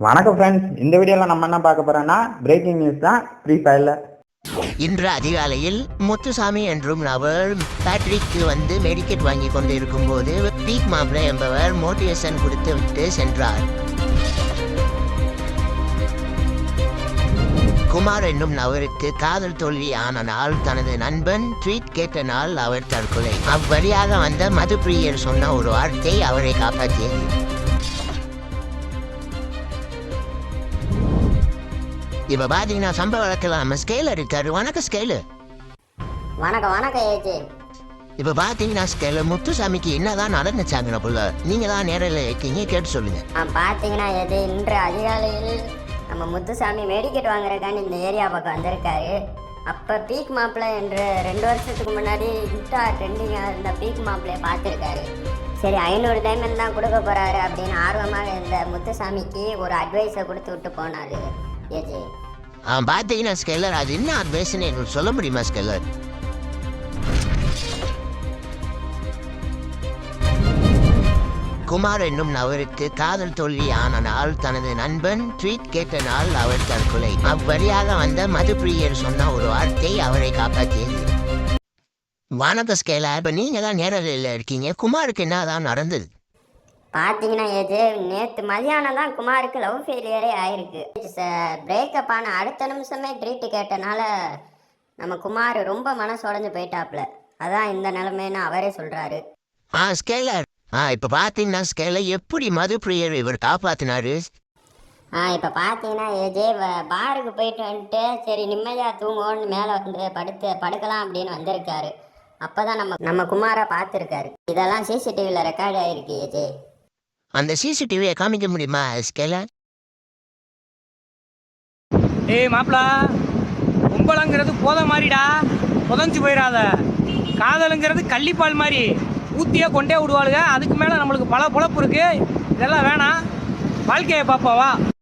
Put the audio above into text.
வணக்கம் ஃப்ரெண்ட்ஸ், இந்த வீடியோவில் நம்ம என்ன பார்க்க போறோம்னா பிரேக்கிங் நியூஸ் தான் ஃப்ரீ ஃபயரில். இன்று அதிகாலையில் முத்துசாமி என்றும் அவர் பேட்ரிக்கு வந்து மெடிக்கெட் வாங்கி கொண்டு இருக்கும்போது பீக் மாப்ளே என்பவர் மோட்டிவேஷன் கொடுத்து விட்டு சென்றார். குமார் என்னும் நபருக்கு காதல் தோல்வி ஆன நாள் தனது நண்பன் ட்வீட் கேட்ட நாள் அவர் தற்கொலை. அவ்வழியாக வந்த மதுப்பிரியர் சொன்ன ஒரு வார்த்தை அவரை காப்பாற்றியது. இப்ப பாத்தீங்கன்னா சம்பவ வழக்கலாம் ஸ்கேலர் இருக்காரு. வணக்கம் ஸ்கேலு. வணக்கம் ஏஜி. இப்ப பாத்தீங்கன்னா ஸ்கேலு முத்துசாமிக்கு என்னதான் நடந்துச்சாங்க போல, நீங்க தான் நேரில் இருக்கீங்க, கேட்டு சொல்லுங்க. பாத்தீங்கன்னா எது இன்று அதிகாலையில் நம்ம முத்துசாமி மெடிக்கெட் வாங்குறதுக்காண்டி இந்த ஏரியா பக்கம் வந்திருக்காரு. அப்போ பீக் மாப்பிள்ளை என்று 2 வருஷத்துக்கு முன்னாடி இன்ஸ்டா ட்ரெண்டிங்காக இருந்த பீக் மாப்பிள்ளையை பார்த்துருக்காரு. சரி 500 டைமண்ட் தான் கொடுக்க போகிறாரு அப்படின்னு ஆர்வமாக இருந்த முத்துசாமிக்கு ஒரு அட்வைஸை கொடுத்து விட்டு போனார் ஏஜி. பாத்தீங்கன்னா ஸ்கேலர், அது என்ன அட்வைஸ்ன்னு எனக்கு சொல்ல முடியுமா ஸ்கேலர்? குமார் என்னும் நபருக்கு காதல் தோல்வி ஆன நாள் தனது நண்பன் ட்வீட் கேட்ட நாள் அவர் தற்கொலை. அவ்வழியாக வந்த மதுப்பிரியர் சொன்ன ஒரு வார்த்தை அவரை காப்பாற்றியது. வணக்கம் ஸ்கேலர், இப்ப நீங்க தான் நேரில் இருக்கீங்க. குமாருக்கு என்னதான் நடந்தது? பார்த்தீங்கன்னா எது நேற்று மதியானம் தான் குமாருக்கு லவ் ஃபெயிலியரே ஆயிருக்கு. பிரேக்கப் ஆன அடுத்த நிமிஷமே ட்ரீட்டு கேட்டனால நம்ம குமார் ரொம்ப மனசு உடஞ்சு போயிட்டாப்ல. அதான் இந்த நிலைமைன்னு அவரே சொல்கிறாரு. ஸ்கேலர், இப்போ பார்த்தீங்கன்னா ஸ்கேலர் எப்படி மதுப்பிரியர் இவர் காப்பாற்றினாரு? இப்போ பார்த்தீங்கன்னா ஏஜே பாருக்கு போயிட்டு வந்துட்டு சரி நிம்மதியாக தூங்குவோன்னு மேலே வந்து படுக்கலாம் அப்படின்னு வந்திருக்காரு. அப்போ தான் நம்ம குமாரை பார்த்துருக்காரு. இதெல்லாம் சிசிடிவியில் ரெக்கார்ட் ஆகிருக்கு ஏஜே. அந்த சிசிடிவியை காமிக்க முடியுமா ஸ்கேலர்? ஏய் மாப்பிளா, கும்பலங்கிறது போத மாதிரிடா, புதஞ்சு போயிடாத. காதலுங்கிறது கள்ளிப்பால் மாதிரி ஊத்தியே கொண்டே விடுவாளுங்க. அதுக்கு மேலே நம்மளுக்கு பல பொழப்பு இருக்குது. இதெல்லாம் வேணாம், வாழ்க்கையை பார்ப்போம் வா.